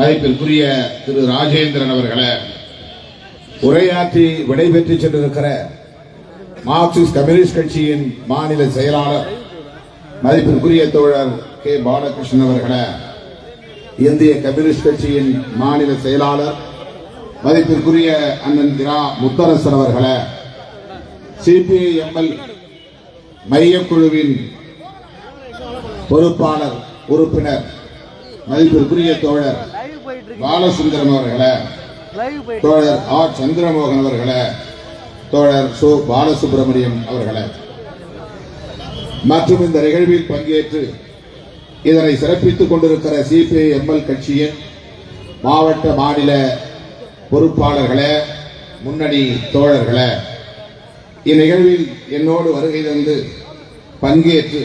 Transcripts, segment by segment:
மதிப்பிற்குரிய திரு ராஜேந்திரன் அவர்களை உரையாற்றி விடைபெற்று சென்றிருக்கிற மார்க்சிஸ்ட் கம்யூனிஸ்ட் கட்சியின் மாநில செயலாளர் மதிப்பிற்குரிய தோழர் கே பாலகிருஷ்ணன் அவர்களை இந்திய கம்யூனிஸ்ட் கட்சியின் மாநில செயலாளர் மதிப்பிற்குரிய அண்ணன் இரா முத்தரசன் அவர்களை சிபிஐ-எம்எல் மையக்குழுவின் பொறுப்பாளர் உறுப்பினர் மதிப்பிற்குரிய தோழர் பாலசுந்தரம் அவர்களை தோழர் ஆர் சந்திரமோகன் அவர்களை தோழர் சோ பாலசுப்ரமணியம் அவர்களை மற்றும் இந்த நிகழ்வில் பங்கேற்று இதனை சிறப்பித்துக் கொண்டிருக்கிற சிபிஐ-எம்எல் கட்சியின் மாவட்ட மாநில பொறுப்பாளர்களே, முன்னணி தோழர்களே, இந்நிகழ்வில் என்னோடு வருகை தந்து பங்கேற்று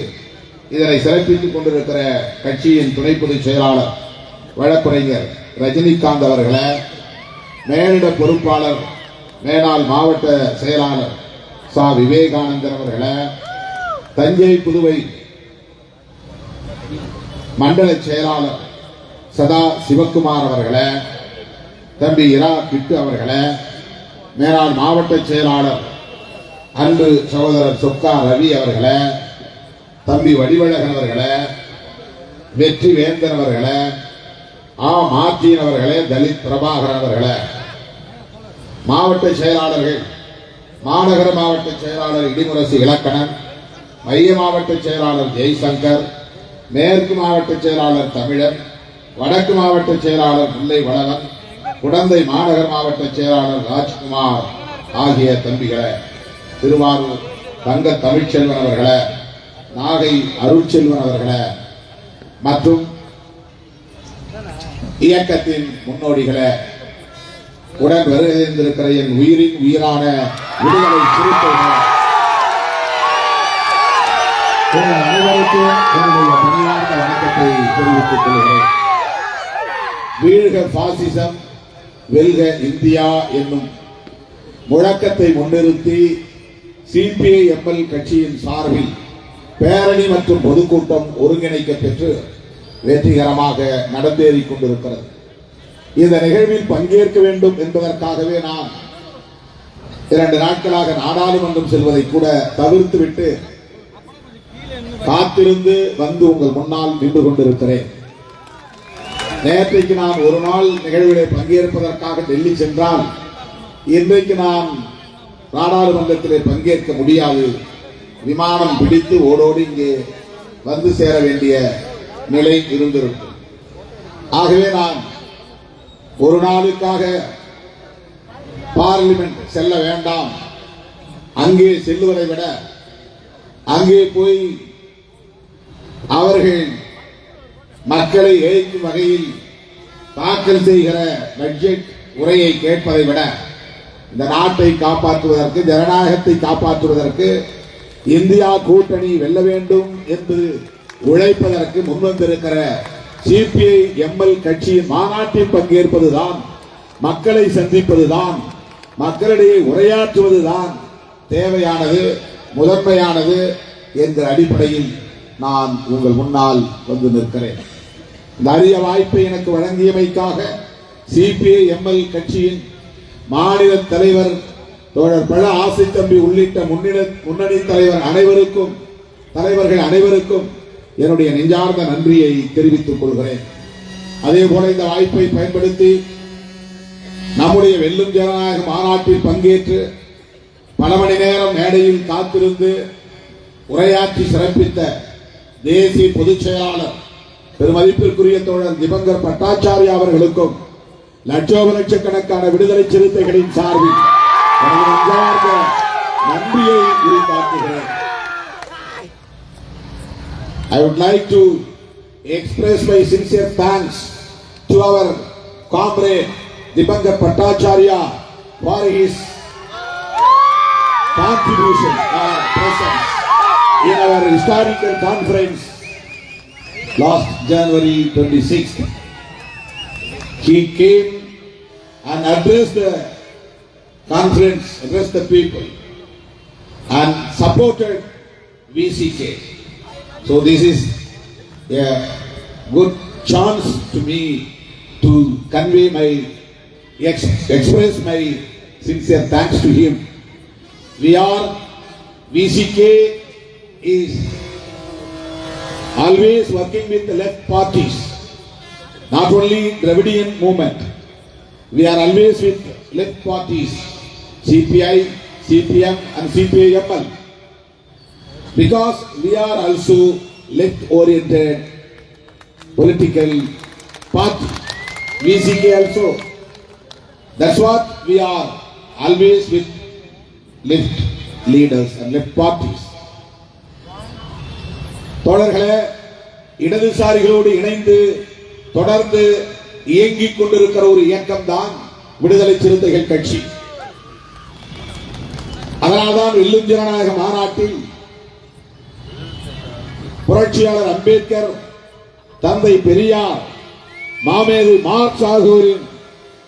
இதனை சிறப்பித்துக் கொண்டிருக்கிற கட்சியின் துணை பொதுச் செயலாளர் வழக்குரைஞர் ரஜினிகாந்த் அவர்களே, மேலிட பொறுப்பாளர் மேலாள் மாவட்ட செயலாளர் சா விவேகானந்தன் அவர்களே, தஞ்சை புதுவை மண்டல செயலாளர் சதா சிவக்குமார் அவர்களே, தம்பி இரா கிட்டு அவர்களே, மேலாள் மாவட்ட செயலாளர் அன்பு சகோதரர் சொக்கா ரவி அவர்களே, தம்பி வடிவழகன் அவர்களே, வெற்றி வேந்தன் அவர்களே, ஆ மார்டின் அவர்களே, தலித் பிரபாகரன் அவர்களே, மாவட்ட செயலாளர்கள் மாநகர மாவட்ட செயலாளர் இடிமுரசு இலக்கணன், மைய மாவட்ட செயலாளர் ஜெய்சங்கர், மேற்கு மாவட்ட செயலாளர் தமிழன், வடக்கு மாவட்ட செயலாளர் முல்லை வளவன், குடந்தை மாநகர மாவட்ட செயலாளர் ராஜ்குமார் ஆகிய தம்பிகளை, திருவாரூர் தங்க தமிழ்ச்செல்வன் அவர்களை, நாகை அருள்செல்வன் அவர்களை மற்றும் இயக்கத்தின் முன்னோடிகளை, உடன் வருகின்ற என் உயிரின் உயிரான விடுதலை சிறுத்தைகள் அனைவருக்கும் என்னுடைய பணியார்ந்த வணக்கத்தை தெரிவித்துக் கொள்கிறேன். வீழ்க பாசிசம், வெல்க இந்தியா என்னும் முழக்கத்தை முன்னிறுத்தி சிபிஐ-எம்எல் கட்சியின் சார்பில் பேரணி மற்றும் பொதுக்கூட்டம் ஒருங்கிணைக்க பெற்று வெற்றிகரமாக நடந்தேறிக் கொண்டிருக்கிறது. இந்த நிகழ்வில் பங்கேற்க வேண்டும் என்பதற்காகவே நான் 2 நாட்களாக நாடாளுமன்றம் செல்வதை கூட தவிர்த்துவிட்டு காத்திருந்து வந்து உங்கள் முன்னால் நின்று கொண்டிருக்கிறேன். நேற்றைக்கு நான் ஒரு நாள் நிகழ்விலே பங்கேற்பதற்காக டெல்லி சென்றால் இன்றைக்கு நான் நாடாளுமன்றத்திலே பங்கேற்க முடியாது. விமானம் பிடித்து ஓடோடி இங்கே வந்து சேர வேண்டிய நிலை இருந்திருக்கும். ஆகவே நான் ஒரு நாளுக்காக பார்லிமெண்ட் செல்ல வேண்டாம், அங்கே செல்லுவதை விட அங்கே போய் அவர்கள் மக்களை ஏய்க்கும் வகையில் தாக்கல் செய்கிற பட்ஜெட் உரையை கேட்பதை விட இந்த நாட்டை காப்பாற்றுவதற்கு, ஜனநாயகத்தை காப்பாற்றுவதற்கு, இந்தியா கூட்டணி வெல்ல வேண்டும் என்று உழைப்பதற்கு முன்வந்திருக்கிற சிபிஐ-எம்எல் கட்சியின் மாநாட்டில் பங்கேற்பதுதான், மக்களை சந்திப்பதுதான், மக்களிடையே உரையாற்றுவதுதான் தேவையானது, முதன்மையானது என்ற அடிப்படையில் நான் உங்கள் முன்னால் வந்து நிற்கிறேன். இந்த அரிய வாய்ப்பை எனக்கு வழங்கியமைக்காக சிபிஐ-எம்எல் கட்சியின் மாநில தலைவர் தோழர் பழ ஆசை தம்பி உள்ளிட்ட முன்னணி தலைவர்கள் அனைவருக்கும் என்னுடைய நெஞ்சார்ந்த நன்றியை தெரிவித்துக் கொள்கிறேன். அதே போல இந்த வாய்ப்பை பயன்படுத்தி நம்முடைய வெல்லும் ஜனநாயக மாநாட்டில் பங்கேற்று பல மணி நேரம் மேடையில் காத்திருந்து உரையாற்றி சிறப்பித்த தேசிய பொதுச் செயலாளர் பெருமதிப்பிற்குரிய தோழர் திபங்கர் பட்டாச்சாரியா அவர்களுக்கும் லட்சோப லட்சக்கணக்கான விடுதலை சிறுத்தைகளின் சார்பில் நன்றியை உரித்தாக்குகிறேன். I would like to express my sincere thanks to our comrade Dipankar Bhattacharya for his contribution or presence in our historical conference last January 26th. He came and addressed the conference, addressed the people and supported VCK. So this is a good chance to me to convey my express my sincere thanks to him. VCK is always working with the left parties, not only Dravidian movement. We are always with left parties, CPI, CPM and CPI-ML, because we are also left-oriented political party. VCK also. That's what we are, always with left leaders and left parties. தோழர்களே, இடதுசாரிகளோடு இணைந்து தொடர்ந்து இயங்கிக் கொண்டிருக்கிற ஒரு இயக்கம் தான் விடுதலை சிறுத்தைகள் கட்சி. அதனால்தான் வெல்லும் ஜனநாயக மாநாட்டில் புரட்சியாளர் அம்பேத்கர், தந்தை பெரியார், மாமேதை மார்க்ஸ் ஆகியோரின்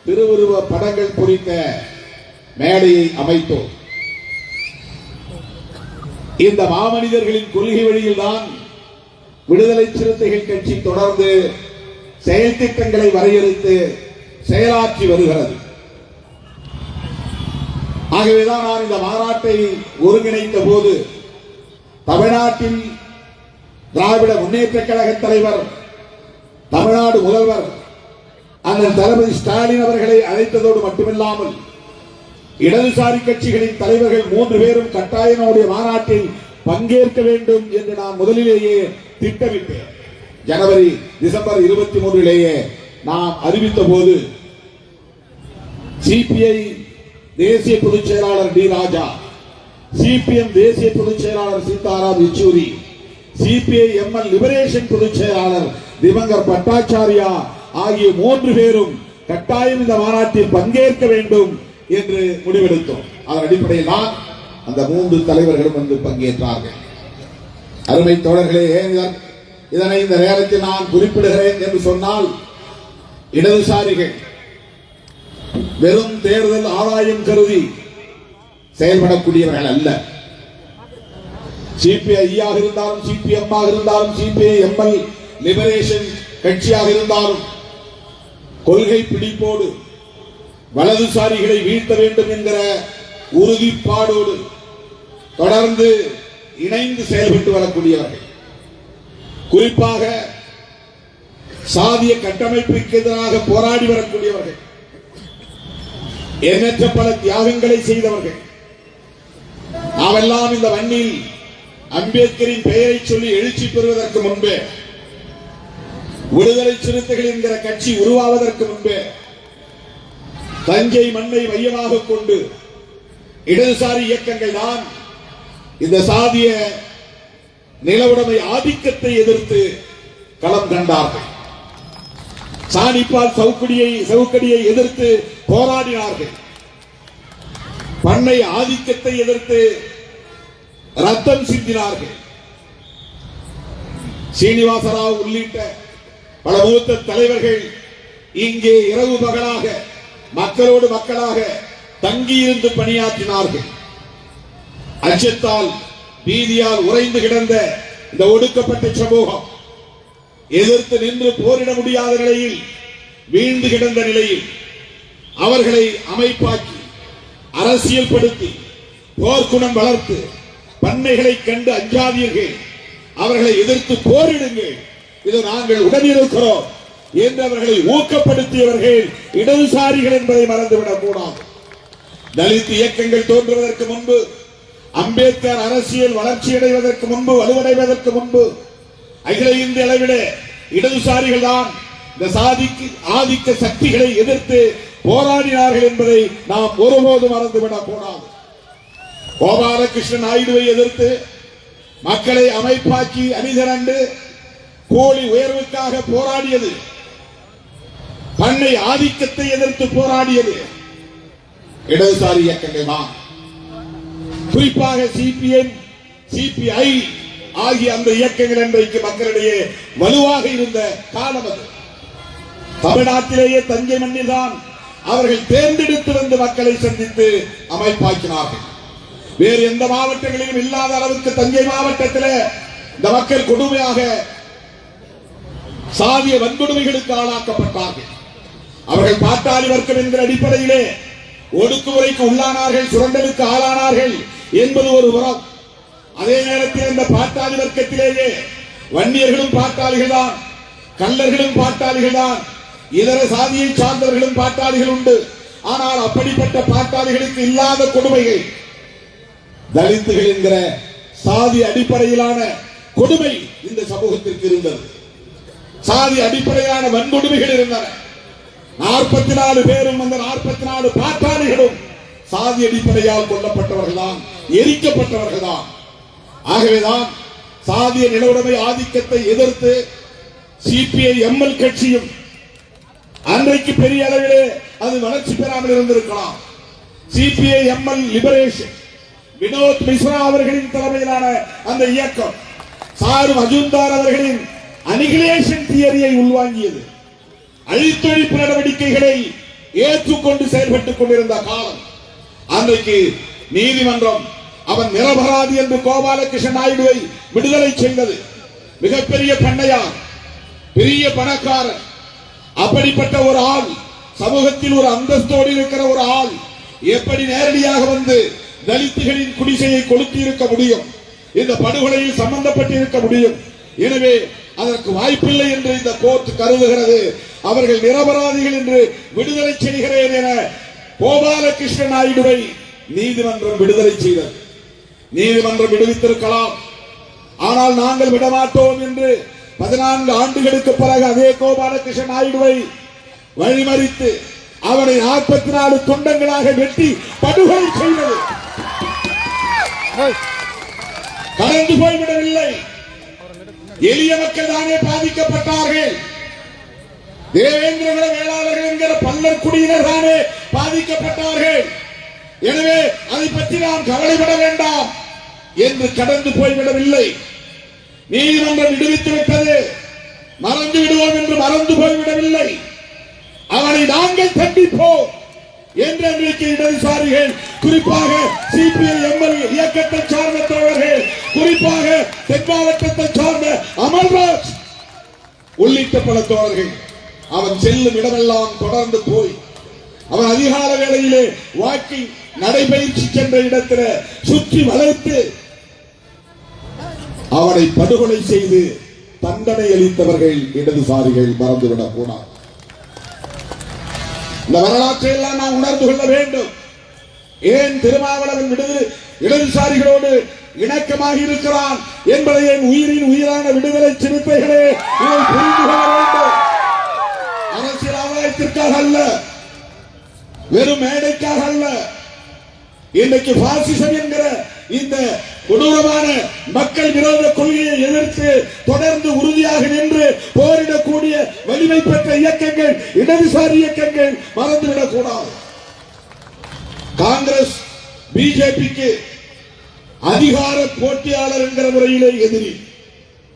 திருவுருவ படங்கள் பொறித்த மேடையை அமைத்தோம். இந்த மாமனிதர்களின் கொள்கை வழியில் தான் விடுதலை சிறுத்தைகள் கட்சி தொடர்ந்து செயல் திட்டங்களை வரையறுத்து செயலாற்றி வருகிறது. ஆகவேதான் நான் இந்த மாநாட்டை ஒருங்கிணைத்த போது தமிழ்நாட்டில் திராவிட முன்னேற்ற கழக தலைவர், தமிழ்நாடு முதல்வர் அண்ணன் தளபதி ஸ்டாலின் அவர்களை அழைத்ததோடு மட்டுமில்லாமல் இடதுசாரி கட்சிகளின் தலைவர்கள் 3 பேரும் கட்டாயம் நம்முடைய மாநாட்டில் பங்கேற்க வேண்டும் என்று நான் முதலிலேயே திட்டமிட்டேன். ஜனவரி டிசம்பர் 23 நாம் அறிவித்த போது சிபிஐ தேசிய பொதுச் செயலாளர் டி ராஜா, சிபிஎம் தேசிய பொதுச் செயலாளர் சீதாராம் யெச்சூரி, CPI-ML லிபரேஷன் பொதுச் செயலாளர் திவங்கர் பட்டாச்சாரியா ஆகிய 3 பேரும் கட்டாயம் இந்த மாநாட்டில் பங்கேற்க வேண்டும் என்று முடிவெடுத்தோம். அதன் அடிப்படையில் தான் அந்த 3 தலைவர்களும் வந்து பங்கேற்றார்கள். அருமை தோழர்களே, இதனை இந்த நேரத்தில் நான் குறிப்பிடுகிறேன் என்று சொன்னால், இடதுசாரிகள் வெறும் தேர்தல் ஆதாயம் கருதி செயல்படக்கூடியவர்கள் அல்ல. CPI-ஆக இருந்தாலும், CPM-ஆக இருந்தாலும், CPI-ML லிபரேஷன் கட்சியாக இருந்தாலும் கொள்கை பிடிப்போடு வலதுசாரிகளை வீழ்த்த வேண்டும் என்கிற உறுதிப்பாடோடு தொடர்ந்து இணைந்து செயல்பட்டு வரக்கூடியவர்கள். குறிப்பாக சாதிய கட்டமைப்புக்கு எதிராக போராடி வரக்கூடியவர்கள், எண்ணற்ற பல தியாகங்களை செய்தவர்கள். நாமெல்லாம் இந்த மண்ணில் அம்பேத்கரின் பெயரை சொல்லி எழுச்சி பெறுவதற்கு முன்பே, விடுதலை சிறுத்தைகள் என்கிற கட்சி உருவாவதற்கு முன்பே, தஞ்சை மண்ணை மையமாக கொண்டு இடதுசாரி இயக்கங்கள் தான் இந்த சாதிய நிலவுடைமை ஆதிக்கத்தை எதிர்த்து களம் கண்டார்கள். சாணிப்பால் சவுக்கடியை எதிர்த்து போராடினார்கள். பண்ணை ஆதிக்கத்தை எதிர்த்து ரத்தம் சிந்தினார்கள். சீனிவாசராவ் உள்ளிட்ட பல மூத்த தலைவர்கள் இங்கே இரவு பகலாக மக்களோடு மக்களாக தங்கியிருந்து பணியாற்றினார்கள். அச்சத்தால் பீதியால் உறைந்து கிடந்த இந்த ஒடுக்கப்பட்ட சமூகம் எதிர்த்து நின்று போரிட முடியாத நிலையில், வீழ்ந்து கிடந்த நிலையில் அவர்களை அமைப்பாக்கி, அரசியல் படுத்தி, போர்க்குணம் வளர்த்து, பண்ணைகளை கண்டு அஞ்சாதீர்கள், அவர்களை எதிர்த்து போரிடுங்கள், இது நாங்கள் உடனிருக்கிறோம் என்று அவர்களை ஊக்கப்படுத்தியவர்கள் இடதுசாரிகள் என்பதை மறந்துவிடக் கூடாது. தலித் இயக்கங்கள் தோன்றுவதற்கு முன்பு, அம்பேத்கர் அரசியல் வளர்ச்சி அடைவதற்கு முன்பு, வலுவடைவதற்கு முன்பு அகில இந்திய அளவிலே இடதுசாரிகள் தான் இந்த சாதிக்கு ஆதிக்க சக்திகளை எதிர்த்து போராடினார்கள் என்பதை நாம் ஒருபோதும் மறந்துவிடக் கூடாது. கோபாலகிருஷ்ணன் நாயுடுவை எதிர்த்து மக்களை அமைப்பாக்கி அணிதிரண்டு கூலி உயர்வுக்காக போராடியது, பண்ணை ஆதிக்கத்தை எதிர்த்து போராடியது இடதுசாரி இயக்கங்கள் தான். குறிப்பாக சிபிஎம், சிபிஐ ஆகிய அந்த இயக்கங்கள் இன்றைக்கு மக்களிடையே வலுவாக இருந்த காலம் அது. தமிழ்நாட்டிலேயே தஞ்சை மண்ணில் தான் அவர்கள் தேர்ந்தெடுத்து வந்து மக்களை சந்தித்து அமைப்பாக்கினார்கள். வேறு எந்த மாவட்டங்களிலும் இல்லாத அளவுக்கு தஞ்சை மாவட்டத்தில் இந்த மக்கள் கொடுமையாக சாதிய வன்கொடுமைகளுக்கு ஆளாக்கப்பட்டார்கள். அவர்கள் பாட்டாளி வர்க்கம் என்கிற அடிப்படையிலே ஒடுக்குமுறைக்கு உள்ளானார்கள், சுரண்டலுக்கு ஆளானார்கள் என்பது ஒரு புறம். அதே நேரத்தில் இந்த பாட்டாளி வர்க்கத்திலேயே வன்னியர்களும் பாட்டாளிகள் தான், கள்ளர்களும் பாட்டாளிகள் தான், இதர சாதியை சார்ந்தவர்களும் பாட்டாளிகள் உண்டு. ஆனால் அப்படிப்பட்ட பாட்டாளிகளுக்கு இல்லாத கொடுமைகள் தலித்துகள் என்கிற சாதி அடிப்படையிலான கொடுமை இந்த சமூகத்திற்கு இருந்தது. சாதி அடிப்படையிலான வன்கொடுமைகள் இருந்தன. 44 பேரும் அந்த 44 பாட்டாளிகளும் சாதி அடிப்படையால் கொல்லப்பட்டவர்கள் தான், எரிக்கப்பட்டவர்கள் தான். ஆகவேதான் சாதிய நிலவுடைமை ஆதிக்கத்தை எதிர்த்து சிபிஐ எம்எல் கட்சியும் அன்றைக்கு பெரிய அளவிலே அது வளர்ச்சி பெறாமல் இருந்திருக்கலாம். CPI ML Liberation Vinod Mishra அவர்களின் தலைமையிலான அந்த இயக்கம் சாரு மஜும்தார் அவர்களின் அனிகிலேஷன் தியரியை உள்வாங்கியது. அழித்தொழிப்பு நடவடிக்கைகளை ஏற்றுக்கொண்டு செயல்பட்டுக் கொண்டிருந்த காலம். அன்றைக்கு நீதிமன்றம் அவன் நிரபராதி என்று கோபாலகிருஷ்ணன் நாயுடுவை விடுதலை செய்தது. மிகப்பெரிய பண்ணையார், பெரிய பணக்காரன், அப்படிப்பட்ட ஒரு ஆள், சமூகத்தில் ஒரு அந்தஸ்தோடு இருக்கிற ஒரு ஆள் எப்படி நேரடியாக வந்து தலித்துகளின் குடிசையை கொளுத்தி இருக்க முடியும்? இந்த படுகொலையில் சம்பந்தப்பட்டிருக்க முடியும். எனவே அதற்கு வாய்ப்பில்லை என்று இந்த கோர்ட் கருதுகிறது. அவர்கள் நிரபராதிகள் என்று விடுதலை செய்கிறேன் என கோபாலகிருஷ்ண நாயுடுவை நீதிமன்றம் விடுதலை செய்தது. நீதிமன்றம் விடுவித்திருக்கலாம். ஆனால் நாங்கள் விடமாட்டோம் என்று 14 ஆண்டுகளுக்கு பிறகு அதே கோபாலகிருஷ்ண நாயுடுவை வழிமறித்து அவனை 44 துண்டங்களாக வெட்டி படுகொலை செய்தது. கடந்து போய்விடவில்லை. எளிய மக்கள் தானே பாதிக்கப்பட்டார்கள். தேவேந்திர வேளாளர்கள் என்கிற பல்லர் குடியினர் தானே பாதிக்கப்பட்டார்கள். எனவே அதை பற்றி நாம் கவலைப்பட வேண்டாம் என்று கடந்து போய்விடவில்லை. நீதிமன்றம் விடுவித்து விட்டது. மறந்து விடுவோம் என்று மறந்து போய்விடவில்லை. அவனை நாங்கள் தண்டிப்போம் என்று அன்றைக்கு இடதுசாரிகள், குறிப்பாக சிபிஐ எம்எல் இயக்கத்தை சார்ந்த தலைவர்கள், குறிப்பாக தென் மாவட்டத்தை சார்ந்த அமல்ராஜ் உள்ளிட்ட பல தோழர்கள் அவன் செல்லும் இடமெல்லாம் தொடர்ந்து போய் அவன் அதிகால வேளையிலே வாக்கிங் நடைபயிற்சி சென்ற இடத்தில் சுற்றி வளைத்து அவனை படுகொலை செய்து தண்டனை அளித்தவர்கள் இடதுசாரிகள் மறந்துவிடக் கூடாது. இந்த வரலாற்றை எல்லாம் நாம் உணர்ந்து கொள்ள வேண்டும். ஏன் திருமாவளவன் இடதுசாரிகளோடு இணக்கமாக இருக்கிறான் என்பதை என் உயிரின் உயிரான விடுதலை சிறுத்தைகளே இதை புரிந்து கொள்ள வேண்டும். அரசியல் ஆதாயத்திற்காக அல்ல, வெறும் மேடைக்காக அல்ல. இன்றைக்கு பாசிசம் என்கிற இந்த கொடூரமான மக்கள் விரோத கொள்கையை எதிர்த்து தொடர்ந்து உறுதியாக நின்று போரிடக்கூடிய வலிமை பெற்ற இயக்கங்கள் இடதுசாரி இயக்கங்கள் மறந்துவிடக் கூடாது. காங்கிரஸ் பிஜேபிக்கு அதிகார போட்டியாளர் என்கிற முறையிலே எதிரி,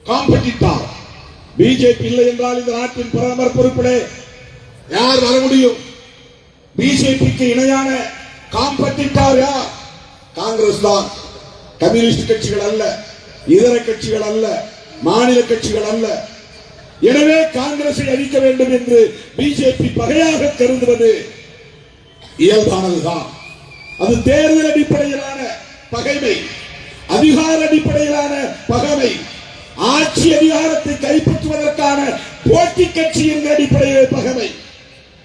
காம்படிட்டார். பிஜேபி இல்லை என்றால் இந்த நாட்டின் பிரதமர் பொறுப்பிலே யார் வர முடியும்? பிஜேபிக்கு இணையான காம்படிட்டார் யார்? காங்கிரஸ் தான். கம்யூனிஸ்ட் கட்சிகள் அல்ல, இதர கட்சிகள் அல்ல, மாநில கட்சிகள் அல்ல. எனவே காங்கிரஸை அழிக்க வேண்டும் என்று பிஜேபி பகையாக கருதுவது இயல்பானதுதான். அது தேர்தல் அடிப்படையிலான பகைமை, அதிகார அடிப்படையிலான பகைமை, ஆட்சி அதிகாரத்தை கைப்பற்றுவதற்கான போட்டி கட்சி என்ற அடிப்படையிலே பகைமை.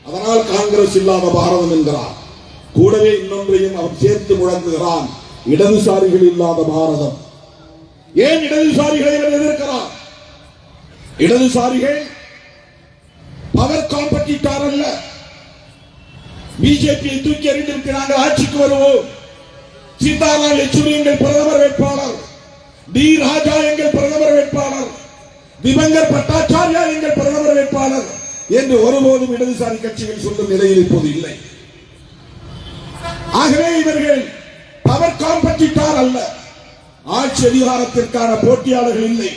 அதனால் காங்கிரஸ் இல்லாத பாரதம் என்கிறார். கூடவே இன்னொன்றையும் அவர் சேர்த்து முழங்குகிறான், இடதுசாரிகள் இல்லாத பாரதம். ஏன் இடதுசாரிகளை எதிர்க்கிறார்? இடதுசாரிகள் பவர் காம்படிட்டார் அல்ல. பிஜேபியை தூக்கி எறிந்திருக்கு, நாங்கள் ஆட்சிக்கு வருவோம். சீதாராம் யெச்சூரி எங்கள் பிரதமர் வேட்பாளர், டி ராஜா எங்கள் பிரதமர் வேட்பாளர், திவங்கர் பட்டாச்சாரியா எங்கள் பிரதமர் வேட்பாளர் என்று ஒருபோதும் இடதுசாரி கட்சிகள் சொல்லும் நிலையில் இப்போது இல்லை. ஆகவே இவர்கள் பவர் காம்படிட்டார் அல்ல, ஆட்சி அதிகாரத்திற்கான போட்டியாளர்கள் இல்லை.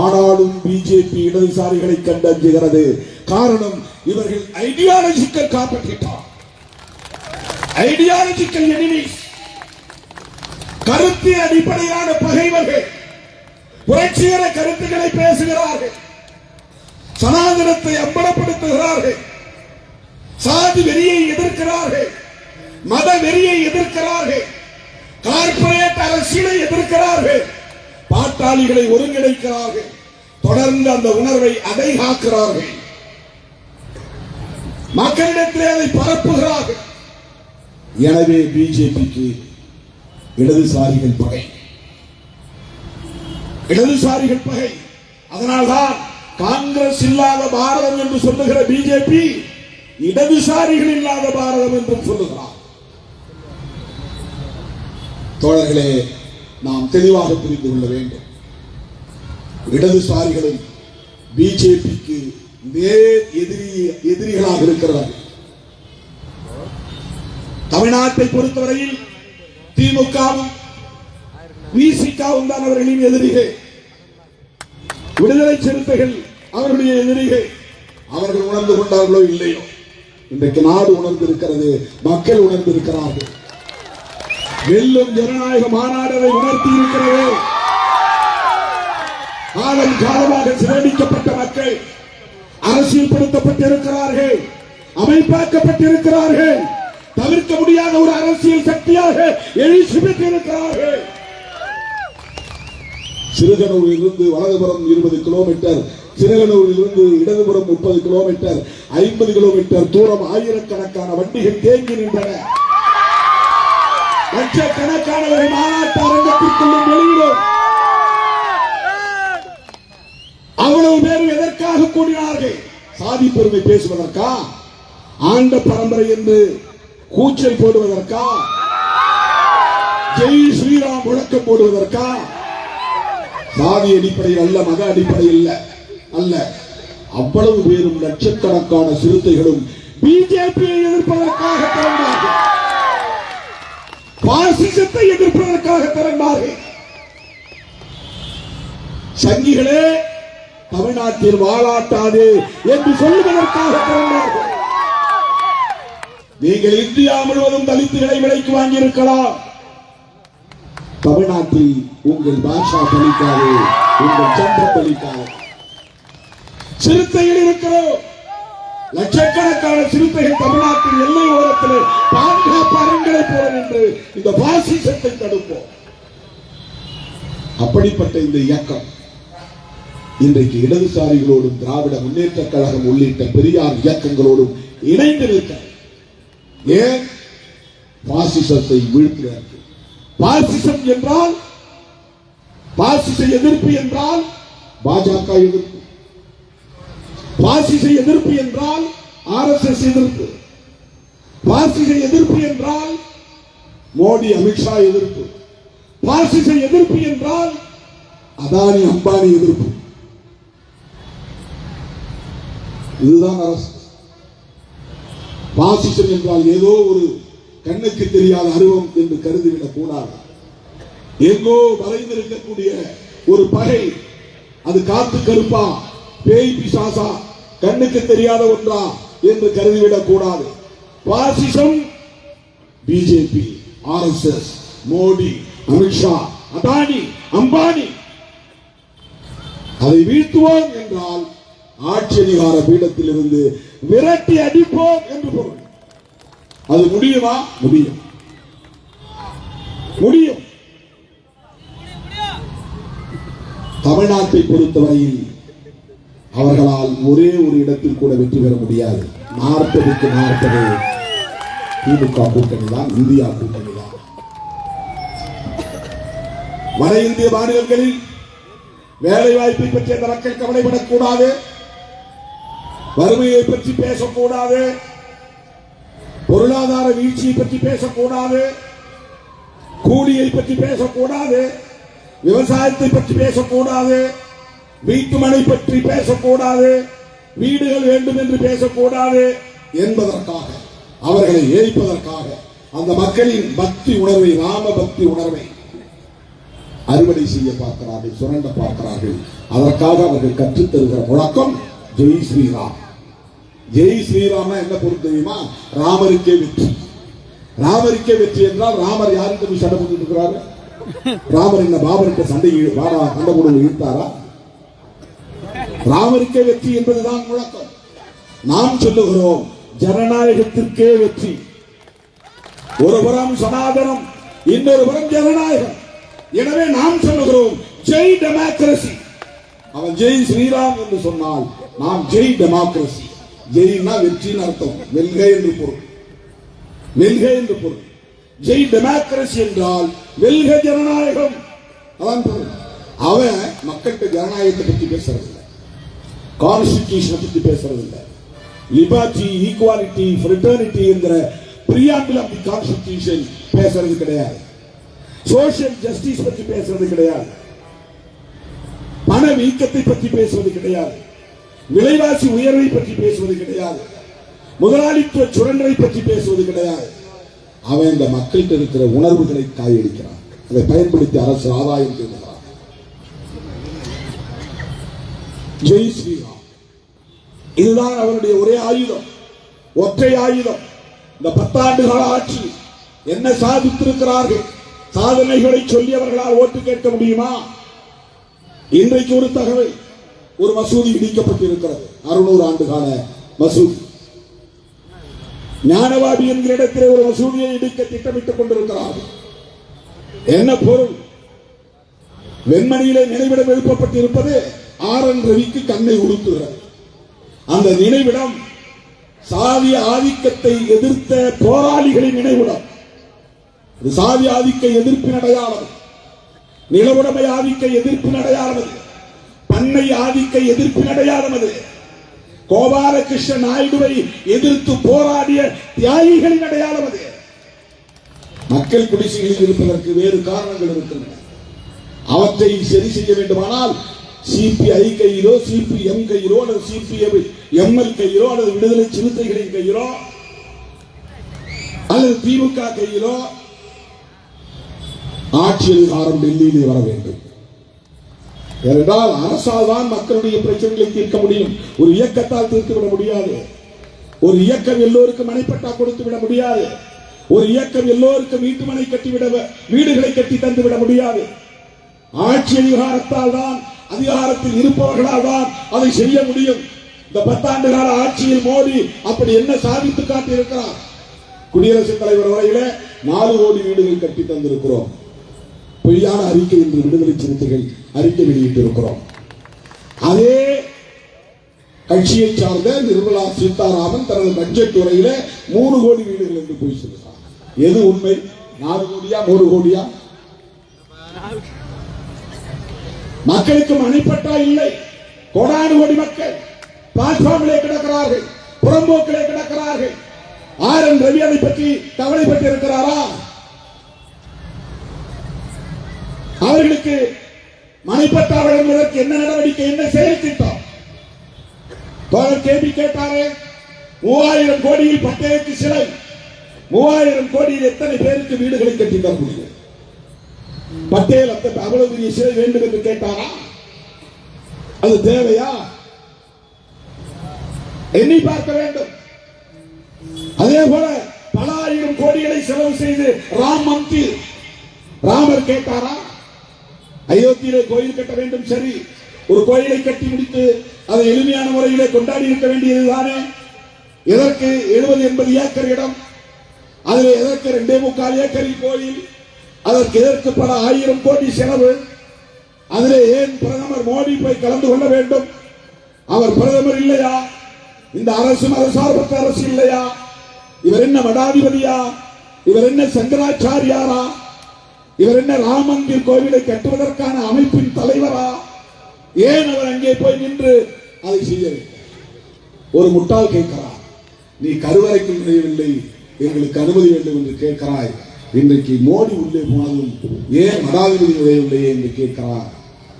ஆனாலும் பிஜேபி இடதுசாரிகளை கண்டு அஞ்சுகிறது. காரணம், இவர்கள் ஐடியாலஜிக்கல் காம்படிட்டார், ஐடியாலஜிக்கல் எனிமீஸ், கருத்து அடிப்படையிலான பகைவர்கள். புரட்சிகர கருத்துக்களை பேசுகிறார்கள், சனாதனத்தை அம்பலப்படுத்துகிறார்கள். சாதி வெறியை எதிர்க்கிறார்கள், மத வெறியை எதிர்க்கிறார்கள், கார்ப்பரேட் அரசியலை எதிர்க்கிறார்கள், பாட்டாளிகளை ஒருங்கிணைக்கிறார்கள், தொடர்ந்து அந்த உணர்வை அடைகாக்கிறார்கள், மக்களிடத்திலே அதை பரப்புகிறார்கள். எனவே பிஜேபிக்கு இடதுசாரிகள் பகை, இடதுசாரிகள் பகை. அதனால்தான் காங்கிரஸ் இல்லாத பாரதம் என்று சொல்லுகிற பிஜேபி இடதுசாரிகள் இல்லாத பாரதம் என்றும் சொல்லுகிறார். தோழர்களே, நாம் தெளிவாக புரிந்து கொள்ள வேண்டும். இடதுசாரிகளும் பிஜேபிக்கு நேர் எதிரிகளாக இருக்கிறார்கள். தமிழ்நாட்டை பொறுத்தவரையில் திமுகவும் விசிகவும் தான் அவர்களின் எதிரிகள். விடுதலை சிறுத்தைகள் அவர்களுடைய எதிரிகள். அவர்கள் உணர்ந்து கொண்டார்களோ இல்லையோ, இன்றைக்கு நாடு உணர்ந்திருக்கிறது, மக்கள் உணர்ந்திருக்கிறார்கள். வெல்லும் ஜனநாயக மாநாடு உணர்த்தி இருக்கிறது. காலம் காலமாக சிறைப்பிடிக்கப்பட்ட மக்கள் அரசியல்படுத்தப்பட்டிருக்கிறார்கள், அமைப்பாக்கப்பட்டிருக்கிறார்கள், தவிர்க்க முடியாத ஒரு அரசியல் சக்தியாக எழுச்சி பெற்றிருக்கிறார்கள். சிறுகனூரில் இருந்து வலதுபுறம் 20 கிலோமீட்டர், சிறுகனூரில் இருந்து இடதுபுறம் 30 கிலோமீட்டர், 50 கிலோமீட்டர் தூரம் ஆயிரக்கணக்கான வண்டிகள் தேங்கி நின்றன. லட்சக்கணக்கானவர்கள் மாநாட்டு அரங்கத்திற்குள்ளும் வெளியிடும். அவ்வளவு பேரும் எதற்காக கூடினார்கள்? சாதி பெருமை பேசுவதற்கா? ஆண்ட பரம்பரை என்று கூச்சல் போடுவதற்கா? ஜெய் ஸ்ரீராம் முழக்கம் போடுவதற்கா? சாதி அடிப்படையில் அல்ல, மத அடிப்படையில் அல்ல. அவ்வளவு பேரும் லட்சக்கணக்கான சிறுத்தைகளும் பிஜேபியை எதிர்ப்பதற்காக திரண்டார்கள், பாசிசத்தை எதிர்ப்பதற்காக திரண்டார்கள். சங்கிகளே, தமிழ்நாட்டில் வாழாட்டாது என்று சொல்லுவதற்காக திரண்டார்கள். நீங்கள் இந்தியா முழுவதும் தலித்துகளை விலைக்கு வாங்கியிருக்கலாம். தமிழ்நாட்டில் உங்கள் பாஷா பலிக்காது, உங்கள் சந்திரம் பலிக்காது. சிறுத்தைகள் இருக்கிறோம். லட்சக்கணக்கான சிறுத்தைகள் தமிழ்நாட்டின் எல்லை ஓரத்தில் பாதுகாப்பு அரண்களை போல என்று இந்த பாசிசத்தை தடுப்போம். அப்படிப்பட்ட இந்த இயக்கம் இன்றைக்கு இடதுசாரிகளோடும் திராவிட முன்னேற்ற கழகம் உள்ளிட்ட பெரியார் இயக்கங்களோடும் இணைந்து நிற்கிறது. ஏன்? பாசிசத்தை வீழ்த்துகிறார்கள். பாசிசம் என்றால், பாசிச எதிர்ப்பு என்றால் பாஜக எதிர்ப்பு, பாசிச எதிர்ப்பு என்றால் RSS எதிர்ப்பு, பாசிச எதிர்ப்பு என்றால் மோடி அமித்ஷா எதிர்ப்பு, பாசிச எதிர்ப்பு என்றால் அதானி அம்பானி எதிர்ப்பு. இதுதான் அரசு. பாசிசம் என்றால் ஏதோ ஒரு கண்ணுக்கு தெரியாத அருவம் என்று கருதிவிடக் கூடாது. எங்கோ மறைந்திருக்கக்கூடிய ஒரு பகை, அது காத்து கருப்பா, பேய் பிசாசா, கண்ணுக்கு தெரியாத ஒன்றா என்று கருதிவிடக் கூடாது. பாசிசம் பிஜேபி, RSS, மோடி, அமித்ஷா, அதானி, அம்பானி. அதை வீழ்த்துவோம் என்றால் ஆட்சி அதிகார பீடத்தில் இருந்து விரட்டி அடிப்போம் என்று பொருள். அது முடியுமா? முடியும், முடியும். தமிழ்நாட்டை பொறுத்தவரையில் அவர்களால் ஒரே ஒரு இடத்தில் கூட வெற்றி பெற முடியாது. 40க்கு 40 திமுக கூட்டணி தான், இந்தியா கூட்டணி தான். வட இந்திய மாநிலங்களில் வேலை வாய்ப்பை பற்றி அந்த மக்கள் கவலைப்படக்கூடாது, வறுமையை பற்றி பேசக்கூடாது, பொருளாதார வீழ்ச்சியை பற்றி பேசக்கூடாது, கூலியை பற்றி பேசக்கூடாது, விவசாயத்தை பற்றி பேசக்கூடாது, வீட்டுமனை பற்றி பேசக்கூடாது, வீடுகள் வேண்டும் என்று பேசக்கூடாது என்பதற்காக, அவர்களை ஏய்ப்பதற்காக அந்த மக்களின் பக்தி உணர்வை, ராம பக்தி உணர்வை அறுவடை செய்ய பார்க்கிறார்கள், சுரண்ட பார்க்கிறார்கள். அதற்காக அவர்கள் கற்றுத் தருகிற முழக்கம் ஜெய் ஸ்ரீராம். ஜெய் ஸ்ரீராம் என்ன பொருள் தெரியுமா? ராமருக்கே வெற்றி. ராமருக்கே வெற்றி என்றால் ராமர் யாருக்கு போய் சண்டை போட்டு இருக்கிறாரு? ராமர் என்ன பாபருக்கு சண்டை போட இழுத்தாரா? ராமருக்கே வெற்றி என்பதுதான் முழக்கம். நாம் சொல்லுகிறோம் ஜனநாயகத்திற்கே வெற்றி. ஒருபுறம் சனாதனம், இன்னொரு புறம் ஜனநாயகம். எனவே நாம் சொல்லுகிறோம் ஜெய் டெமோக்ரசி. அவன் ஜெய் ஸ்ரீராம் என்று சொன்னால் நாம் ஜெய் டெமோக்ரசி. ஜெய்னா வெற்றின்னு அர்த்தம், வெல்க என்று பொருள். வெல்க என்று பொருள். ஜெய் டெமோக்ரசி என்றால் வெல்க ஜனநாயகம். அதான் பொருள். அவன் மக்கள்கிட்ட ஜனநாயகத்தை பற்றி பேசுறதில்லை, கான்ஸ்டிடியூஷனை பற்றி பேசுறதில்லை. லிபர்ட்டி, ஈக்குவாலிட்டி, ஃப்ரெட்டர்னிட்டி என்கிற பிரியாம்பிள் ஆஃப் தி கான்ஸ்டிடியூஷன் பேசுறது கிடையாது. சோசியல் ஜஸ்டிஸ் பற்றி பேசுறது கிடையாது. பண வீக்கத்தை பற்றி பேசுவது கிடையாது. விலைவாசி உயர்வை பற்றி பேசுவது கிடையாது. முதலாளித்துவ சுரண்டலை பற்றி பேசுவது கிடையாது. அவன் இந்த மக்கள்கிட்ட இருக்கிற உணர்வுகளை காயடிக்கிறான். அதை பயன்படுத்தி அரசு ஆதாயம் செய்கிறான். ஜெய் ஸ்ரீராம், இதுதான் அவருடைய ஒரே ஆயுதம், ஒற்றை ஆயுதம். இந்த 10 ஆண்டுகால ஆட்சி என்ன சாதித்திருக்கிறார்கள்? சாதனைகளை சொல்லி அவர்களால் ஓட்டு கேட்க முடியுமா? இன்றைக்கு ஒரு தகவல், ஒரு மசூதி இடிக்கப்பட்டிருக்கிறது. 600 ஆண்டுகால மசூதி. ஞானவாடி என்கிற இடத்திலே ஒரு மசூதியை இடிக்க திட்டமிட்டுக் கொண்டிருக்கிறார்கள். என்ன பொருள்? வெண்மணியிலே நினைவிடம் எழுப்பப்பட்டிருப்பது RN ரவிக்கு கண்ணை உடுத்துகிறது. அந்த நினைவிடம் சாதிய ஆதிக்கத்தை எதிர்த்த போராளிகளின் நினைவிடம். சாதி ஆதிக்க எதிர்ப்பின் அடையாளம், நிலவுடைமை ஆதிக்க எதிர்ப்பின் அடையாளம், பண்ணை ஆதிக்க எதிர்ப்பின் அடையாளம். கோபாலகிருஷ்ண நாயுடுவை எதிர்த்து போராடிய தியாகிகளின் அடையாளம். அது மக்கள் குடிசைகளில் இருப்பதற்கு வேறு காரணங்கள் இருக்கின்றன. அவற்றை சரி செய்ய வேண்டுமானால் சிபிஐ கையிலோ, சிபிஎம் கையிலோ, அல்லது சிபிஎம்எல் கையிலோ, அல்லது விடுதலை சிறுத்தைகளின் கையிலோ, அல்லது திமுக கையிலோ ஆட்சி அதிகாரம் டெல்லியிலே வர வேண்டும். ஏனென்றால் அரசால் தான் மக்களுடைய பிரச்சனைகளை தீர்க்க முடியும். ஒரு இயக்கத்தால் தீர்த்துவிட முடியாது. ஒரு இயக்கம் எல்லோருக்கும் மனைப்பட்டா கொடுத்து விட முடியாது. ஒரு இயக்கம் எல்லோருக்கும் வீட்டுமனை கட்டிவிட, வீடுகளை கட்டி தந்துவிட முடியாது. ஆட்சி அதிகாரத்தால் தான், அதிகாரத்தில் இருப்பவர்களால் தான் அதை செய்ய முடியும். இந்த 10 ஆண்டு கால ஆட்சியில் மோடி அப்படி என்ன சாதித்து காட்டியிருக்கிறார்? குடியரசுத் தலைவர் வரையில 4 கோடி வீடுகள் கட்டி தந்திருக்கிறோம். பொய்யான அறிக்கை என்று விடுதலை சிறுத்தைகள் அறிக்கை வெளியிட்டிருக்கிறோம். அதே கட்சியை சார்ந்த நிர்மலா சீதாராமன் தனது பட்ஜெட் உரையில 3 கோடி வீடுகள் என்று போய் சொல்கிறார். எது உண்மை? 4 கோடியா 3 கோடியா? மக்களுக்கு மனைப்பட்டா இல்லை. கோடானு கோடி மக்கள் பிளாட்பார்மிலே கிடக்கிறார்கள், புறம்போக்கிலே கிடக்கிறார்கள். RN ரவி அதை பற்றி கவலைப்பட்டு இருக்கிறாரா? அவர்களுக்கு மனைப்பட்டா வழங்குவதற்கு என்ன நடவடிக்கை, என்ன செயல் திட்டம்? கேள்வி கேட்டாரே, 3000 கோடியில் பட்டேலுக்கு சிலை, 3000 கோடியில் எத்தனை பேருக்கு வீடுகளை கட்டி தர முடியும்? பட்டேல் அவ்வளவு பெரிய சிலை வேண்டும் என்று கேட்டாரா? அது தேவையா? எண்ணி பார்க்க வேண்டும். அதே போல பல ஆயிரம் கோடிகளை செலவு செய்து ராம் மந்திர், ராமர் கேட்டாரா? அயோத்தியிலே கோயில் கட்ட வேண்டும், சரி. ஒரு கோயிலை கட்டி முடித்து அதை எளிமையான முறையிலே கொண்டாடி இருக்க வேண்டியதுதானே? எதற்கு 70-80 ஏக்கர் இடம்? அதில் எதற்கு 2.25 ஏக்கரில் கோயில்? அதற்கு எதற்கு பல ஆயிரம் கோடி செலவு? அதிலே ஏன் பிரதமர் மோடி போய் கலந்து கொள்ள வேண்டும்? அவர் பிரதமர் இல்லையா? இந்த அரசு மதசார்பற்ற அரசு இல்லையா? இவர் என்ன மடாதிபதியா? இவர் என்ன சங்கராச்சாரியாரா? இவர் என்ன ராமந்திர் கோவிலை கட்டுவதற்கான அமைப்பின் தலைவரா? ஏன் அவர் அங்கே போய் நின்று அதை செய்யவில்லை? ஒரு முட்டாள் கேட்கிறார், நீ கருவறைக்கு நுழையவில்லை, எங்களுக்கு அனுமதி வேண்டும் என்று கேட்கிறாய். இன்றைக்கு மோடி உள்ளே போனதும் ஏன் மடாதிபதி நுழையவில்லையே என்று கேட்கிறார்.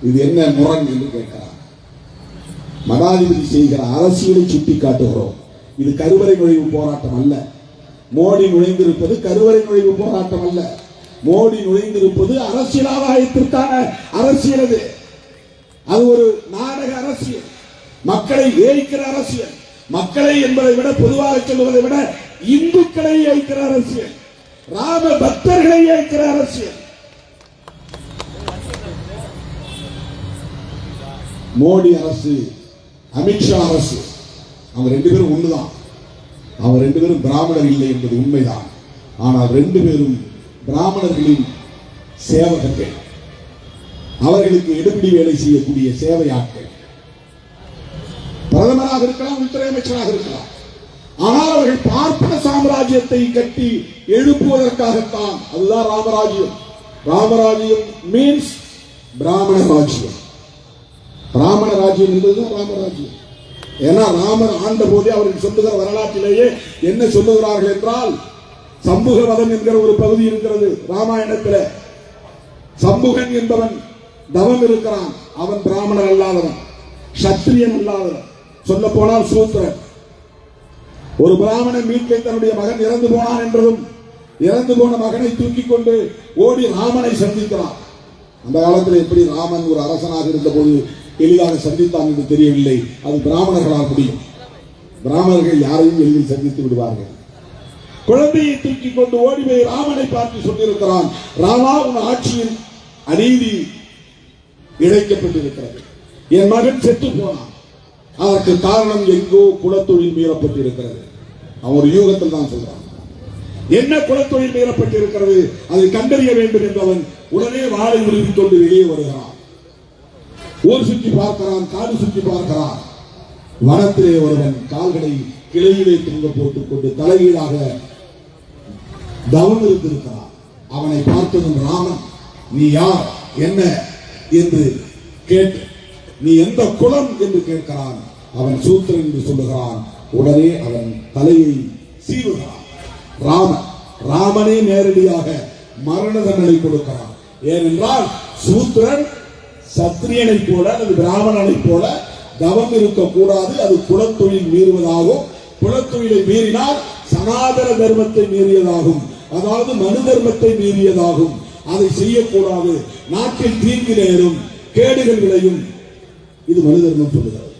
இது என்ன முரண் என்று கேட்கிறார். மடாதிபதி செய்கிற அரசியலை சுட்டி காட்டுகிறோம். இது கருவறை நுழைவு போராட்டம் அல்ல. மோடி நுழைந்திருப்பது கருவறை நுழைவு போராட்டம் அல்ல. மோடி நுழைந்திருப்பது அரசியல் ஆதாயத்திற்கான அரசியல். அது ஒரு நாடக அரசியல், மக்களை ஏய்க்கிற அரசியல். மக்களை என்பதை விட, பொதுவாக சொல்லுவதை விட, இந்துக்களை ஏய்க்கிற அரசியல், ராம பக்தர்களை ஏய்க்கிற அரசியல். மோடி அரசு, அமித்ஷா அரசு, அவங்க 2 பேரும் ஒண்ணுதான். அவர் 2 பேரும் பிராமணர் இல்லை என்பது உண்மைதான். ஆனால் 2 பேரும் பிராமணர்களின் சேவகர்கள், அவர்களுக்கு எடுபிடி வேலை செய்யக்கூடிய சேவையாட்கள். பிரதமராக இருக்கலாம், உள்துறை அமைச்சராக இருக்கலாம். ஆனால் அவர்கள் பார்ப்பன சாம்ராஜ்யத்தை கட்டி எழுப்புவதற்காகத்தான். அதுதான் ராமராஜ்யம். ராமராஜ்யம் மீன்ஸ் பிராமண ராஜ்யம். பிராமண ராஜ்யம் என்பதுதான் ராமராஜ்யம். ஏன்னா ராமர் ஆண்ட போதே அவர்கள் சொல்லுகிற வரலாற்றிலேயே என்ன சொல்லுகிறார்கள் என்றால், சம்புகவதம் என்கிற ஒரு பகுதி இருக்கிறது ராமாயணத்தில். சம்புகன் என்பவன் தவம் இருக்கிறான். அவன் பிராமணர் அல்லாதவன், சத்திரியன் அல்லாதவன், சொல்ல போனால் சூத்திரன். ஒரு பிராமணன் வீட்டில் தன்னுடைய மகன் இறந்து போனான் என்றதும் இறந்து போன மகனை தூக்கிக் கொண்டு ஓடி ராமனை சந்திக்கிறான். அந்த காலத்தில் எப்படி ராமன் ஒரு அரசனாக இருந்த போது எளிதாக சந்தித்தான் என்று தெரியவில்லை. அது பிராமணர்களால் முடியும். பிராமணர்கள் யாரையும் எளிதில் சந்தித்து விடுவார்கள். குழந்தையை தூக்கிக் கொண்டு ஓடி போய் ராமனை பார்த்து சொல்லியிருக்கிறான், ராமா, உன் ஆட்சியில் அநீதி இழைக்கப்பட்டிருக்கிறது. என் மகன் செத்து போனான். அதற்கு காரணம் எங்கோ குலத்தொழில் மீறப்பட்டிருக்கிறது. அவன் ஒரு யூகத்தில் தான் சொல்றான். என்ன குலத்தொழில் மீறப்பட்டிருக்கிறது, அதை கண்டறிய வேண்டும் என்றவன் உடனே வாளை உருவிக் கொண்டு வெளியே வருகிறான். ஊர் சுற்றி பார்க்கிறான், காடு சுற்றி பார்க்கிறான். வனத்திலே ஒருவன் கால்களை கிளையிலே தூங்க போட்டுக் கொண்டு தலைகீழாக தவம் இருந்திருக்கிறான். அவனை பார்த்ததும் ராமன், நீ யார், என்ன என்று கேட்டு, நீ எந்த குலம் என்று கேட்கிறான். அவன் சூத்திரன் என்று சொல்லுகிறான். உடனே அவன் தலையை சீவுகிறான். ராமனே நேரடியாக மரண தண்டனை கொடுக்கிறான். ஏனென்றால் சூத்திரன் சத்திரியனை போல அல்லது பிராமணனை போல தவம் இருக்கக்கூடாது. அது குலத்தொழில் மீறுவதாகும். குலத்தொழிலை மீறினால் சனாதன தர்மத்தை மீறியதாகும். அதாவது மனு தர்மத்தை மீறியதாகும். அதை செய்யக்கூடாது. நாட்டில் தீங்கு நேரும், கேடுகள் விளையும். இது மனு தர்மம் சொல்லுகிறது.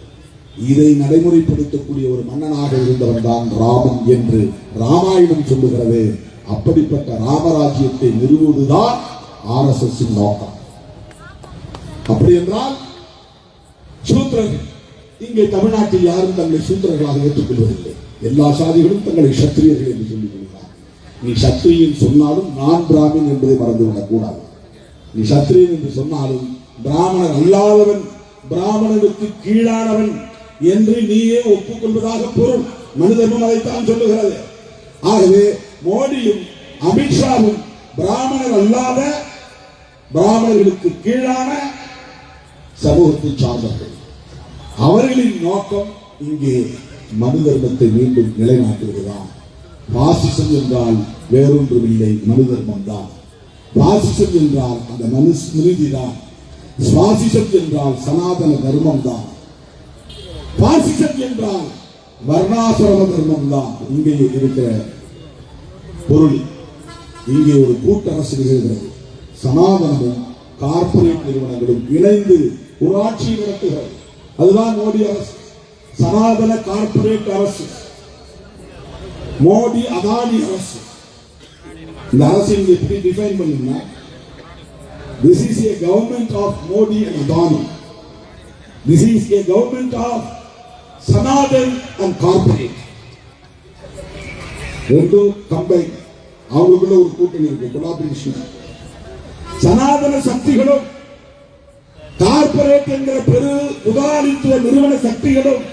இதை நடைமுறைப்படுத்தக்கூடிய ஒரு மன்னனாக இருந்தவன் தான் ராமன் என்று ராமாயணம் சொல்லுகிறது. அப்படிப்பட்ட ராமராஜ்யத்தை நிறுவுவதுதான் RSS நோக்கம். அப்படி என்றால் சூத்திரர்கள் இங்கே தமிழ்நாட்டில் யாரும் தங்களை சூத்திரர்களாக ஏற்றுக்கொள்வதில்லை. எல்லா சாதிகளும் தங்களை சத்திரியர்கள் என்று சொல்லிக் கொள்கிறார். நீ சத்திரியன் சொன்னாலும் நான் பிராமின் என்பதை மறந்துவிடக் கூடாது. நீ சத்திரியன் என்று சொன்னாலும் பிராமணர் அல்லாதவன், பிராமணனுக்கு கீழானவன் என்று நீயே ஒப்புக்கொள்வதாக பொருள். மனு தர்மம் அதைத்தான் சொல்லுகிறது. ஆகவே மோடியும் அமித்ஷாவும் பிராமணர் அல்லாத, பிராமணர்களுக்கு கீழான சமூகத்தை சார்ந்தவர்கள். அவர்களின் நோக்கம் இங்கே மனு தர்மத்தை மீண்டும் நிலைநாட்டுவதுதான். பாசிசம் என்றால் வேறொன்றும் இல்லை, மனு தர்மம் தான். பாசிசம் என்றால் அந்த மனுஸ்மிருதி தான். சுவாசிசம் என்றால் சனாதன தர்மம் தான். பாசிசம் என்றால் வர்ணாசிரம தர்மம் தான். இங்கே இருக்கிற பொருள். இங்கே ஒரு கூட்டரசு நிகழ்கிறது. சனாதனமும் கார்பரேட் நிறுவனங்களும் இணைந்து ஒரு ஆட்சியை நடத்துகிறது. அதுதான் மோடி அரசு. சனாதன கார்பரேட் அரசு, மோடி அதானி அரசு. இந்த அரசு இங்க எப்படி டிஃபைன் பண்ணுங்க? This is a government of Modi and Adani. This is a government of Sanatan and corporate. ரெண்டும் கம்பைன். அவங்களுக்குள்ள ஒரு கூட்டணி இருக்கு, கொலாபரேஷன். சனாதன சக்திகளும் கார்பரேட் என்கிற பெரு முதலாளித்துவ நிறுவன சக்திகளும்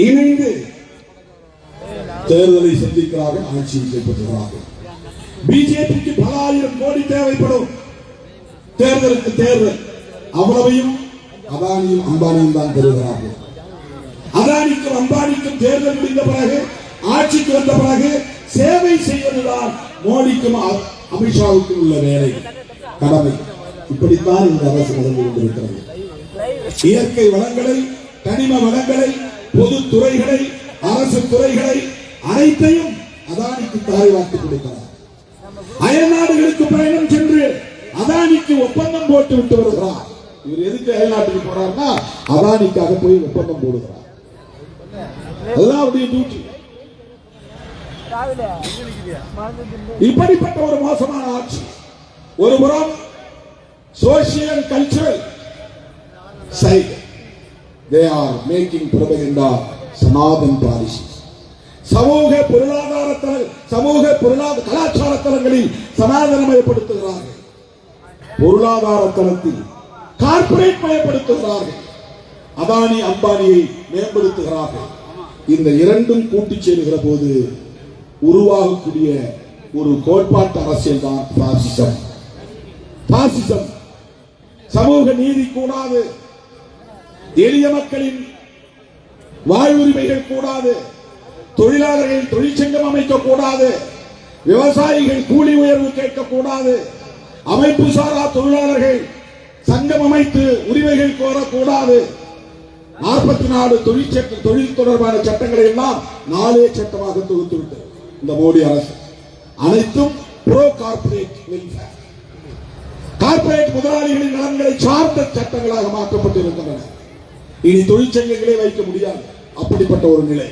இணைந்து தேர்தலை சந்திக்கிறார்கள், ஆட்சியை கைப்பற்றுகிறார்கள். பிஜேபிக்கு பல ஆயிரம் கோடி தேவைப்படும் தேர்தலுக்கு தேர்தல். அவ்வளவையும் அதானியும் அம்பானியும் தான் பெறுகிறார்கள். அதானிக்கும் அம்பானிக்கும் தேர்தல் முடிந்த பிறகு, ஆட்சிக்கு வந்த பிறகு சேவை செய்வதுதான் மோடிக்கும் அமித்ஷாவுக்கும் உள்ள வேலை, கடமை. இப்படித்தான் இந்த அரசு நடந்து கொண்டிருக்கிறது. இயற்கை வளங்களை, கனிம வளங்களை, பொது துறைகளை, அரசு துறைகளை அனைத்தையும் அதானிக்கு தாரை வார்த்து கொடுக்கிறார். அயல்நாடுகளுக்கு பயணம் சென்று அதானிக்கு ஒப்பந்தம் போட்டு விட்டு வருகிறார். இவர் எதுக்கு அயல்நாட்டுக்கு போறாருன்னா அதானிக்காக போய் ஒப்பந்தம் போடுகிறார். அதுதான் அவருடைய டியூட்டி. இப்படிப்பட்ட ஒரு மோசமான ஆட்சி. ஒருபுறம் social cultural side, they are making propaganda Sanatan policies. சமூக பொருளாதார கலாச்சார தளங்களில் சனாதனமயப்படுத்துகிறார்கள். பொருளாதார தளத்தில் கார்ப்பரேட் மயப்படுத்துகிறார்கள். அதானி அம்பானியை மேம்படுத்துகிறார்கள். இந்த இரண்டும் கூட்டி சேருகிற போது உருவாகக்கூடிய ஒரு கோட்பாட்டு அரசியல் தான் பாசிசம். பாசிசம் சமூக நீதி கூடாது, எளிய மக்களின் வாழ்வுரிமைகள் கூடாது, தொழிலாளர்கள் தொழிற்சங்கம் அமைக்கக்கூடாது, விவசாயிகள் கூலி உயர்வு கேட்கக்கூடாது, அமைப்பு சாரா தொழிலாளர்கள் சங்கம் அமைத்து உரிமைகள் கோரக்கூடாது. 44 தொழில் தொடர்பான சட்டங்களை எல்லாம் 4 சட்டமாக தொகுத்து விட்டது இந்த மோடி அரசு. அனைத்தும் ப்ரோ கார்ப்பரேட் வெல்ஃபேர், கார்ப்பரேட் முதலாளிகளின் நலன்களை சார்ந்த சட்டங்களாக மாற்றப்பட்டிருக்கின்றன. இனி தொழிற்சங்கங்களே வைக்க முடியாது, அப்படிப்பட்ட ஒரு நிலை.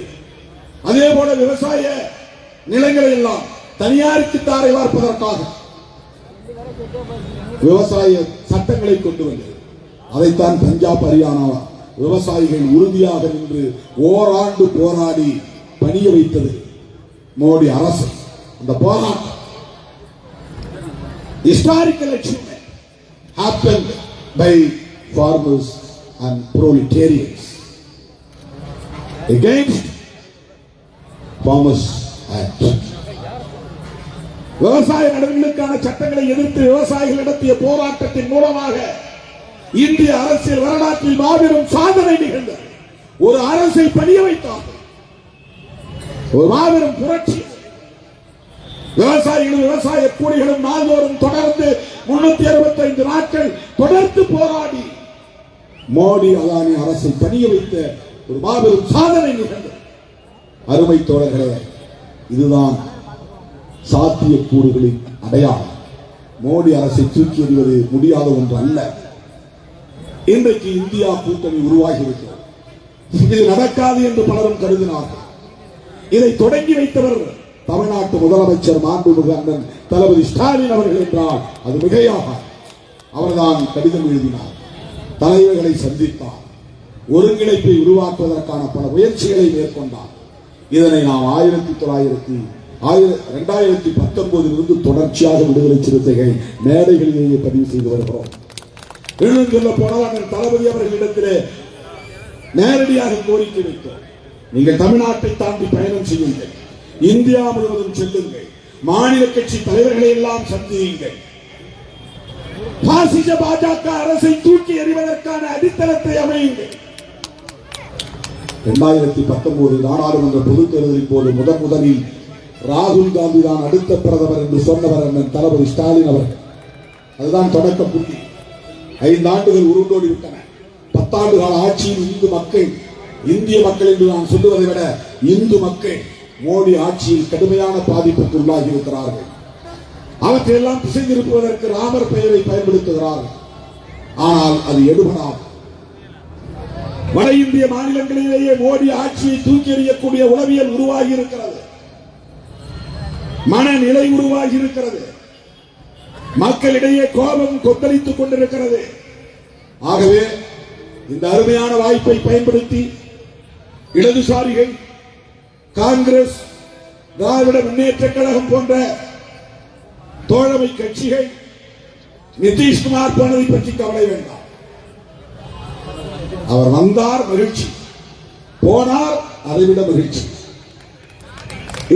அதே போல விவசாய நிலங்களை எல்லாம் தனியாருக்கு தாரை வார்ப்பதற்காக விவசாய சட்டங்களை கொண்டு வந்தது. அதைத்தான் பஞ்சாப், ஹரியானா விவசாயிகள் உறுதியாக நின்று ஓராண்டு போராடி பணிய வைத்தது மோடி அரசு. அந்த போராட்டம் historical achievement happened by farmers and proletarians against Farmers Act. விவசாய நலன்களுக்கான சட்டங்களை எதிர்த்து விவசாயிகள் நடத்திய போராட்டத்தின் மூலமாக இந்திய அரசியல் வரலாற்றில் மாபெரும் சாதனை நிகழ்ந்தது. ஒரு அரசை பணிய வைத்தார்கள், ஒரு மாபெரும் புரட்சி. விவசாயிகளும் விவசாய கூலிகளும் நாள்தோறும் தொடர்ந்து 365 நாட்கள் தொடர்ந்து போராடி மோடி அதானி அரசை பணிய வைத்த ஒரு மாபெரும் சாதனை நிகழ்ந்தது. அருமை தோழர்களே, இதுதான் சாத்தியக்கூறுகளின் அடையாளம். மோடி அரசை தூக்கி எறிவது முடியாத ஒன்று அல்ல. இன்றைக்கு இந்தியா கூட்டணி உருவாகி இருக்கிறது. இது நடக்காது என்று பலரும் கருதினார்கள். இதை தொடங்கி வைத்தவர் தமிழ்நாட்டு முதலமைச்சர் மாண்புமிகு அண்ணன் தளபதி ஸ்டாலின் அவர்கள் என்றால் அது மிகையாக. அவர்தான் கடிதம் எழுதினார், தலைவர்களை சந்தித்தார், ஒருங்கிணைப்பை உருவாக்குவதற்கான பல முயற்சிகளை மேற்கொண்டார். இதனை நாம் 2019 தொடர்ச்சியாக விடுதலை சிறுத்தைகள் மேடைகளிலேயே பதிவு செய்து வருகிறோம். இன்னும் சொல்ல போனால் தளபதி அவர்களிடத்திலே நேரடியாக கோரிக்கை வைத்தோம். நீங்கள் தமிழ்நாட்டை தாண்டி பயணம் செய்யுங்கள், இந்தியா முழுவதும் செல்லுங்கள், மாநில கட்சி தலைவர்களை எல்லாம் சந்தியுங்கள், பாசிச பாஜக அரசை தூக்கி எறிவதற்கான அடித்தளத்தை அமையுங்கள். 2019 நாடாளுமன்ற பொதுத் தேர்தலின் போது முதலில் ராகுல் காந்தி தான் அடுத்த பிரதமர் என்று சொன்னவர் அண்ணன் தளபதி ஸ்டாலின் அவர்கள். அதுதான் தொடக்க புள்ளி. 5 ஆண்டுகள் உருண்டோடி விட்டன. 10 ஆண்டு கால ஆட்சியில் இந்திய மக்கள் என்று நான் சொல்லுவதை விட இந்து மக்கள் மோடி ஆட்சியில் கடுமையான பாதிப்புக்கு உள்ளாகி இருக்கிறார்கள். அவற்றையெல்லாம் திசை திருப்புவதற்கு ராமர் பெயரை பயன்படுத்துகிறார்கள். ஆனால் அது எடுபடாது. வட இந்திய மாநிலங்களிலேயே மோடி ஆட்சியை தூக்கி எறியக்கூடிய உளவியல் உருவாகி இருக்கிறது, மனநிலை உருவாகி இருக்கிறது, மக்களிடையே கோபம் கொந்தளித்துக் கொண்டிருக்கிறது. ஆகவே இந்த அருமையான வாய்ப்பை பயன்படுத்தி இடதுசாரிகள், காங்கிரஸ், திராவிட முன்னேற்ற கழகம் போன்ற தோழமை கட்சிகள் நிதிஷ்குமார் போனதை பற்றி கவலை வேண்டாம். அவர் வந்தார் மகிழ்ச்சி, போனார் அதைவிட மகிழ்ச்சி,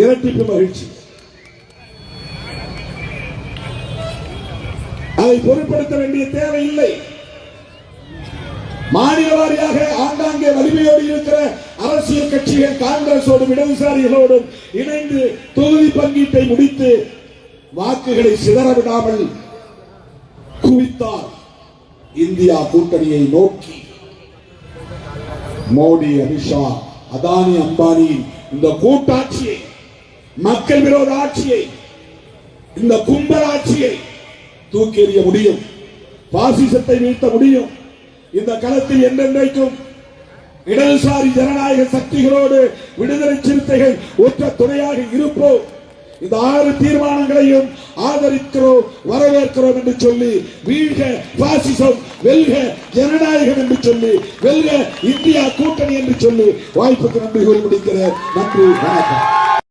இரட்டிப்பு மகிழ்ச்சி. அதை பொருட்படுத்த வேண்டிய தேவையில்லை. மாநில வாரியாக ஆங்காங்கே வலிமையோடு இருக்கிற அரசியல் கட்சிகள் காங்கிரசோடும் இடதுசாரிகளோடும் இணைந்து தொகுதி பங்கீட்டை முடித்து வாக்குகளை சிதறவிடாமல் குவித்தார். இந்தியா கூட்டணியை நோக்கி மோடி, அமித்ஷா, அதானி, அம்பானி இந்த கூட்டாட்சியை, மக்கள் விரோத ஆட்சியை, இந்த கும்பல் ஆட்சியை தூக்கி எறிய முடியும். பாசிசத்தை வீழ்த்த முடியும். இந்த களத்தில் என்றென்றைக்கும் இடதுசாரி ஜனநாயக சக்திகளோடு விடுதலை சிறுத்தைகள் ஒற்ற துணையாக இருப்போம். இந்த 6 தீர்மானங்களையும் ஆதரிக்கிறோம், வரவேற்கிறோம் என்று சொல்லி, வீழ்க பாசிசம், வெல்க ஜனநாயகம் என்று சொல்லி, வெல்க இந்தியா கூட்டணி என்று சொல்லி வாய்ப்புக்கு நன்றி கூறி முடிக்கிறேன். நன்றி, வணக்கம்.